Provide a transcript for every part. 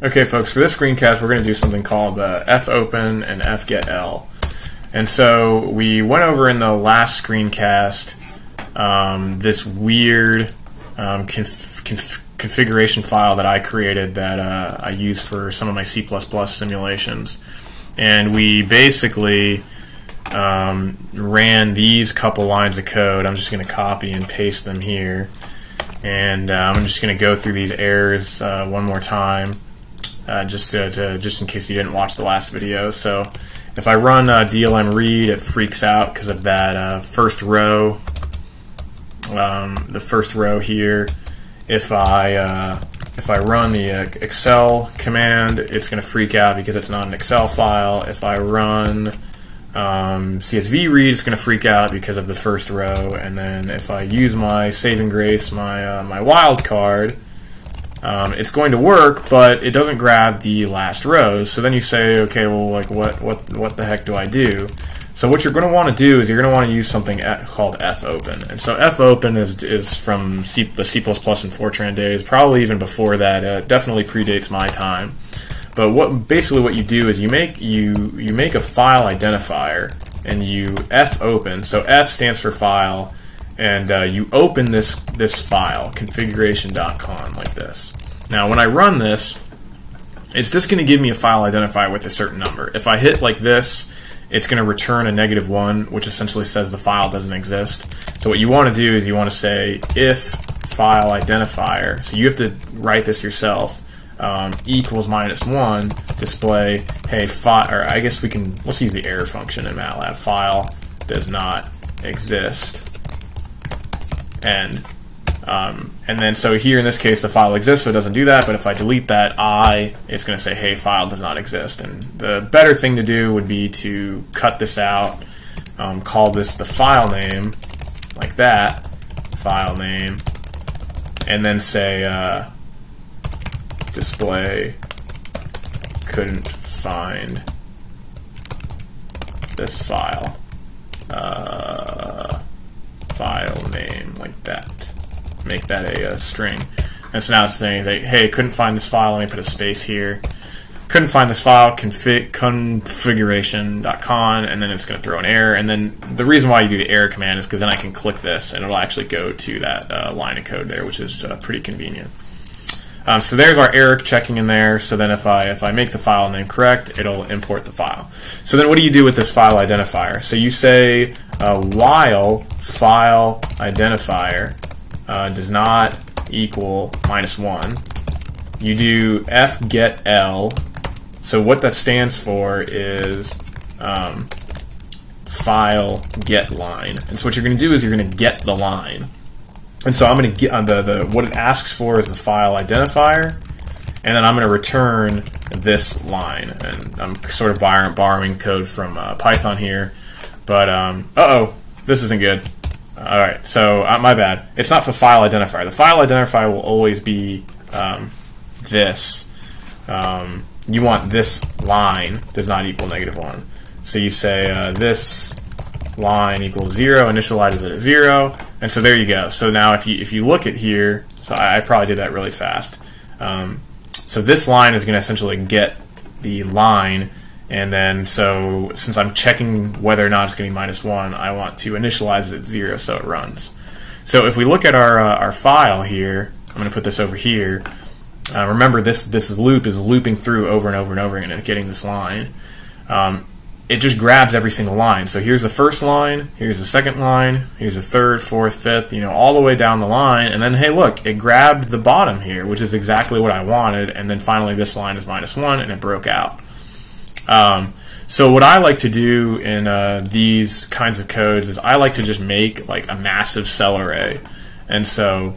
Okay, folks, for this screencast, we're going to do something called fopen and fgetl. And so we went over in the last screencast this weird configuration file that I created that I use for some of my C++ simulations. And we basically ran these couple lines of code. I'm just going to copy and paste them here. And I'm just going to go through these errors one more time. Just in case you didn't watch the last video. So if I run DLM read, it freaks out because of that first row. The first row here. If I run the Excel command, it's going to freak out because it's not an Excel file. If I run CSV read, it's going to freak out because of the first row. And then if I use my saving grace, my wildcard, it's going to work, but it doesn't grab the last rows. So then you say, okay, well, like what the heck do I do? So what you're going to want to do is you're going to want to use something called fopen. And so fopen is from the C++ and Fortran days, probably even before that. It definitely predates my time. But basically what you do is you make a file identifier and you fopen. So F stands for file. And you open this file, configuration.conf, like this. Now, when I run this, it's just going to give me a file identifier with a certain number. If I hit like this, it's going to return a -1, which essentially says the file doesn't exist. So what you want to do is you want to say if file identifier. So you have to write this yourself. Equals -1, display, hey, or I guess let's use the error function in MATLAB. File does not exist. And then so here in this case the file exists, so it doesn't do that, but if I delete that it's going to say, hey, file does not exist. And the better thing to do would be to cut this out, call this the file name, like that, file name, and then say display couldn't find this file. File name, like that. Make that a string. And so now it's saying, hey, couldn't find this file. Let me put a space here. Couldn't find this file, configuration.conf, and then it's going to throw an error. And then the reason why you do the error command is because then I can click this and it'll actually go to that line of code there, which is pretty convenient. So there's our error checking in there. So then if I make the file name correct, it'll import the file. So then what do you do with this file identifier? So you say while file identifier does not equal -1, you do fgetl. So what that stands for is file get line. And so what you're going to do is you're going to get the line. And so I'm going to get what it asks for is the file identifier, and then I'm going to return this line. And I'm sort of borrowing code from Python here, but this isn't good. All right, so my bad. It's not the file identifier. The file identifier will always be this. You want this line does not equal -1. So you say this line equals 0, initializes it at 0, and so there you go. So now if you look at here, so I probably did that really fast. So this line is going to essentially get the line, and then so since I'm checking whether or not it's going to be -1, I want to initialize it at 0 so it runs. So if we look at our file here, I'm going to put this over here. Remember this loop is looping through over and over and over again and getting this line. It just grabs every single line. So here's the first line, here's the second line, here's the third, fourth, fifth, all the way down the line, and then hey, look, it grabbed the bottom here, which is exactly what I wanted, and then finally this line is -1 and it broke out. So what I like to do in these kinds of codes is I like to just make like a massive cell array. And so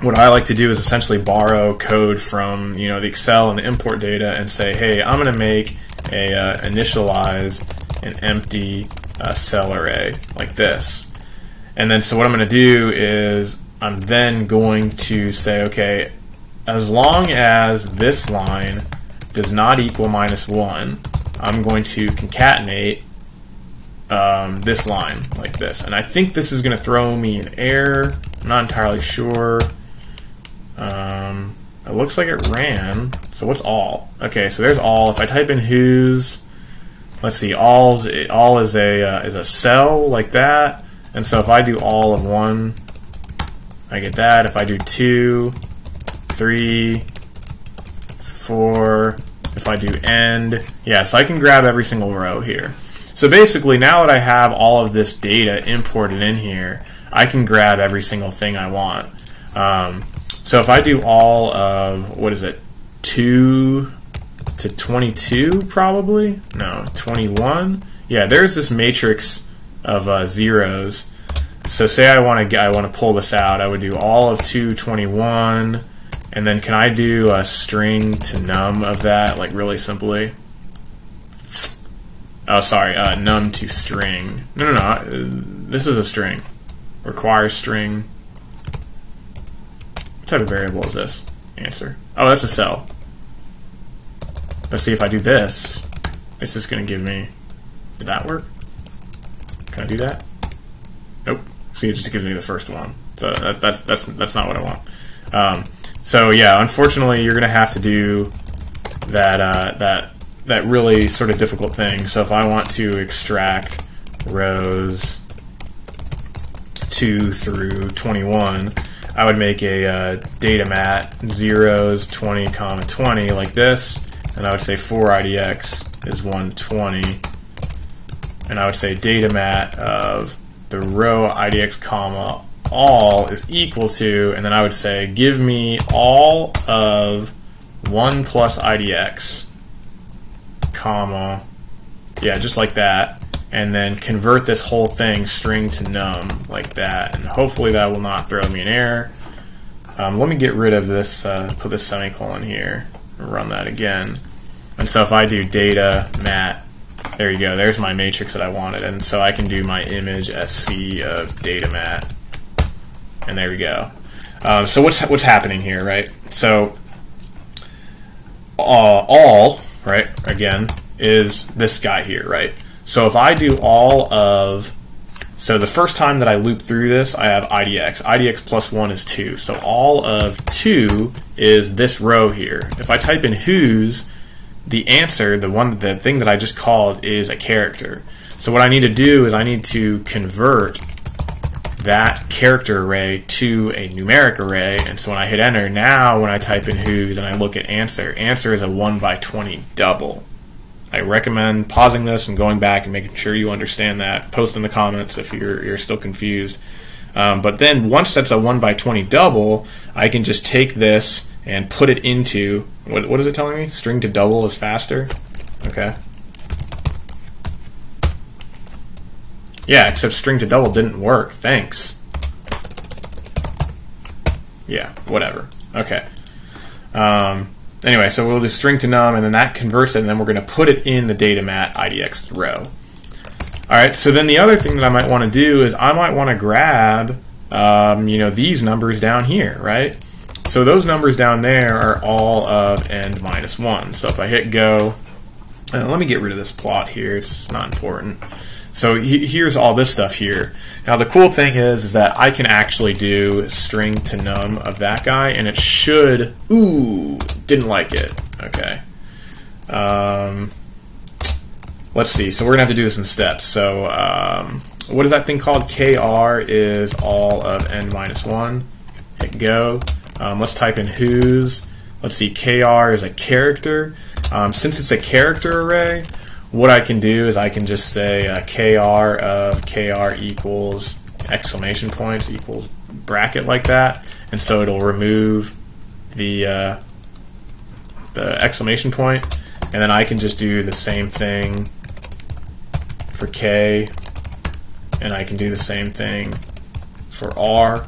what I like to do is essentially borrow code from the Excel and the import data and say, hey, I'm going to make initialize an empty cell array like this. And then so what I'm going to do is I'm then going to say, okay, as long as this line does not equal -1, I'm going to concatenate this line like this. And I think this is going to throw me an error. I'm not entirely sure. It looks like it ran. So what's all? Okay, so there's all. If I type in whose, let's see, all is a cell like that. And so if I do all of 1, I get that. If I do 2, 3, 4, if I do end, yeah, so I can grab every single row here. So basically, now that I have all of this data imported in here, I can grab every single thing I want. So if I do all of, what is it, 2 to 22 probably? No, 21? Yeah, there's this matrix of zeros. So say I want to pull this out, I would do all of 221, and then can I do a string to num of that, like really simply? Oh, sorry, num to string. No, this is a string. Requires string. What type of variable is this? Answer. Oh, that's a cell. But see, if I do this, it's just going to give me. Did that work? Can I do that? Nope. See, it just gives me the first one. So that's not what I want. So yeah, unfortunately, you're going to have to do that really sort of difficult thing. So if I want to extract rows 2 through 21, I would make a data mat zeros 20, 20 like this, and I would say for IDX is 120, and I would say data mat of the row IDX comma all is equal to, and then I would say give me all of 1 plus IDX comma, yeah, just like that, and then convert this whole thing string to num like that, and hopefully that will not throw me an error. Let me get rid of this, put this semicolon here, and run that again. And so if I do data mat, there you go, there's my matrix that I wanted, and so I can do my image sc of data mat, and there we go. So what's happening here, right? So all, right, again, is this guy here, right? So if I do all of, so the first time that I loop through this, I have IDX. IDX plus 1 is 2. So all of 2 is this row here. If I type in whose, the answer, the thing that I just called, is a character. So what I need to do is I need to convert that character array to a numeric array. And so when I hit enter, now when I type in whose and I look at answer is a 1 by 20 double. I recommend pausing this and going back and making sure you understand that. Post in the comments if you're still confused. But then once that's a 1 by 20 double, I can just take this and put it into, what is it telling me? String to double is faster? Okay. Yeah, except string to double didn't work. Thanks. Yeah, whatever. Okay. Anyway, so we'll do string to num, and then that converts it, and then we're going to put it in the data mat IDX row. All right, so then the other thing that I might want to do is I might want to grab, these numbers down here, right? So those numbers down there are all of n minus 1. So if I hit go, let me get rid of this plot here. It's not important. So here's all this stuff here. Now the cool thing is that I can actually do string to num of that guy, and it should, ooh, didn't like it. Okay. Let's see. So we're going to have to do this in steps. So what is that thing called? KR is all of n minus 1. Hit go. Let's type in whose. Let's see. KR is a character. Since it's a character array, what I can do is I can just say KR of KR equals exclamation points equals bracket like that, and so it'll remove the exclamation point, and then I can just do the same thing for K, and I can do the same thing for R,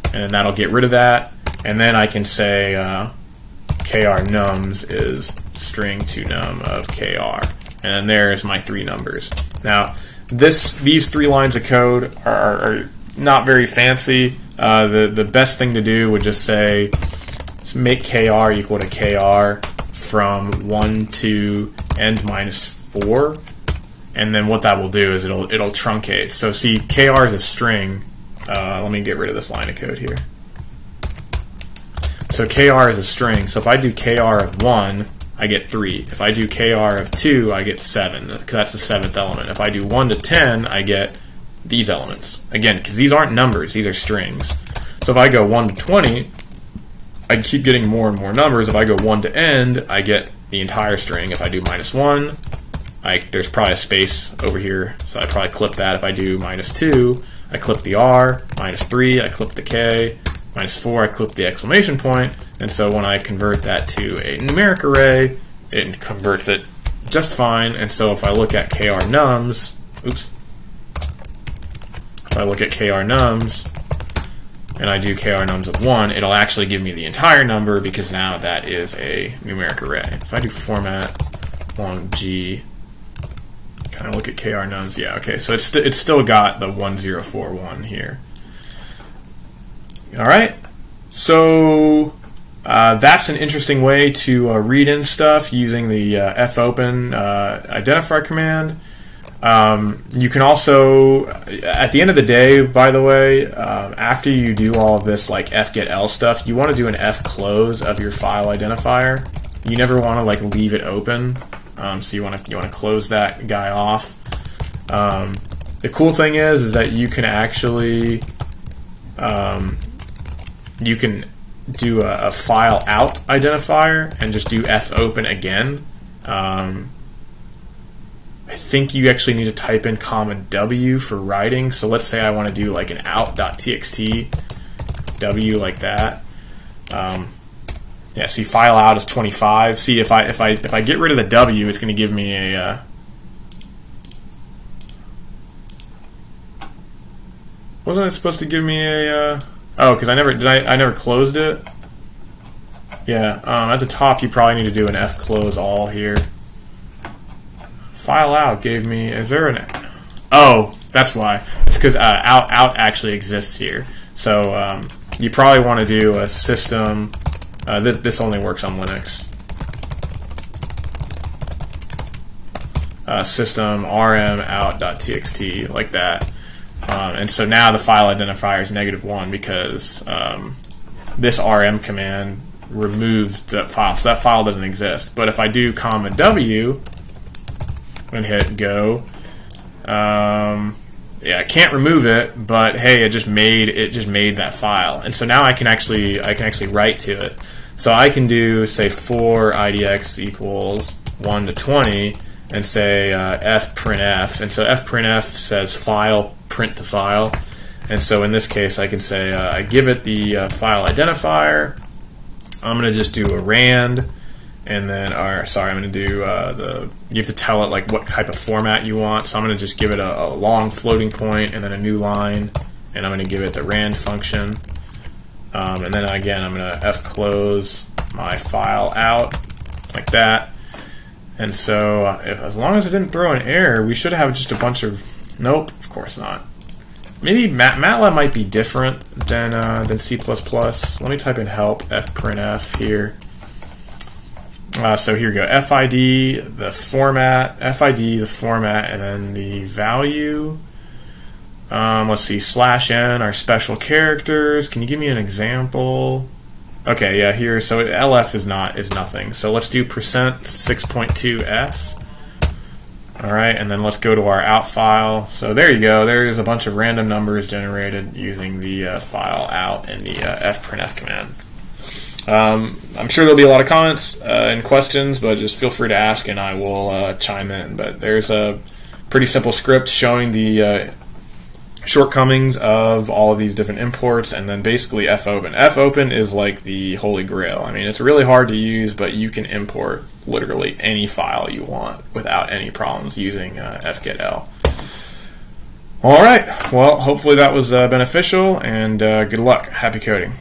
and then that'll get rid of that, and then I can say KR nums is string to num of KR, and there's my 3 numbers. Now these 3 lines of code are not very fancy. The best thing to do would just say make KR equal to KR from 1 to n minus 4, and then what that will do is it'll truncate. So see, KR is a string. Let me get rid of this line of code here. So kr is a string. So if I do kr of 1, I get 3. If I do kr of 2, I get 7. That's the 7th element. If I do 1 to 10, I get these elements. Again, because these aren't numbers, these are strings. So if I go 1 to 20, I keep getting more and more numbers. If I go 1 to end, I get the entire string. If I do -1, there's probably a space over here, so I probably clip that. If I do -2, I clip the R, -3, I clip the K, -4, I clip the exclamation point, and so when I convert that to a numeric array, it converts it just fine. And so if I look at kr nums, if I look at kr nums, and I do kr nums of 1, it'll actually give me the entire number because now that is a numeric array. If I do format long G, kind of look at kr nums, yeah, okay, so it's still got the 1041 here. All right, so that's an interesting way to read in stuff using the fopen identifier command. You can also, at the end of the day, by the way, after you do all of this like fgetl stuff, you want to do an fclose of your file identifier. You never want to like leave it open, so you want to close that guy off. The cool thing is that you can actually you can do a file out identifier and just do fopen again. I think you actually need to type in "W" for writing. So let's say I want to do like an out.txt W like that. Yeah, see, file out is 25. See, if I get rid of the W, it's going to give me a wasn't it supposed to give me a oh, because I never closed it. Yeah, at the top you probably need to do an fclose all here. File out gave me, is there an, oh, that's why. It's because out actually exists here. So you probably want to do a system, this only works on Linux. System rm out.txt, like that. And so now the file identifier is -1 because this rm command removed that file, so that file doesn't exist. But if I do "W" and hit go, yeah, I can't remove it, but hey, it just made that file, and so now I can actually write to it. So I can do, say, for idx equals 1 to 20, and say fprintf, and so fprintf says file print to file, and so in this case I can say I give it the file identifier. I'm going to just do a rand, and then, sorry, I'm going to do you have to tell it like what type of format you want, so I'm going to just give it a long floating point and then a new line, and I'm going to give it the rand function, and then again I'm going to fclose my file out like that. And so as long as it didn't throw an error, we should have just a bunch of, nope, of course not. Maybe MATLAB might be different than C++. Let me type in help fprintf here. So here we go, FID, the format, and then the value. Let's see, /n are special characters. Can you give me an example? Okay, yeah, here, so LF is nothing. So let's do %6.2f. Alright, and then let's go to our out file. So there you go, there's a bunch of random numbers generated using the file out and the fprintf command. I'm sure there'll be a lot of comments and questions, but just feel free to ask and I will chime in. But there's a pretty simple script showing the shortcomings of all of these different imports, and then basically fopen. Fopen is like the holy grail. I mean, it's really hard to use, but you can import literally any file you want without any problems using fgetl. Alright, well, hopefully that was beneficial, and good luck. Happy coding.